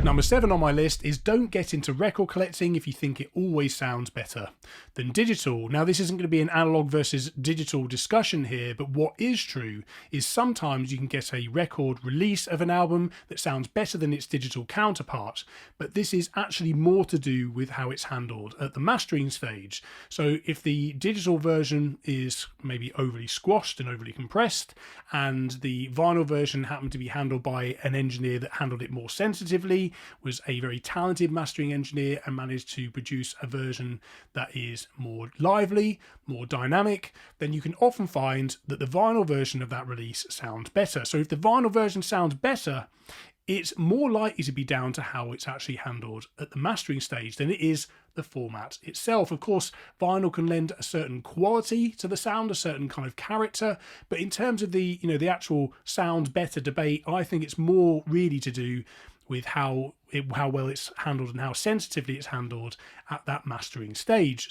Number 7 on my list is don't get into record collecting if you think it always sounds better than digital. Now, this isn't going to be an analog versus digital discussion here, but what is true is sometimes you can get a record release of an album that sounds better than its digital counterpart, but this is actually more to do with how it's handled at the mastering stage. So if the digital version is maybe overly squashed and overly compressed, and the vinyl version happened to be handled by an engineer that handled it more sensitively, was a very talented mastering engineer and managed to produce a version that is more lively, more dynamic, then you can often find that the vinyl version of that release sounds better. So if the vinyl version sounds better, it's more likely to be down to how it's actually handled at the mastering stage than it is the format itself. Of course, vinyl can lend a certain quality to the sound, a certain kind of character, but in terms of the actual sound better debate, I think it's more really to do with how well it's handled and how sensitively it's handled at that mastering stage.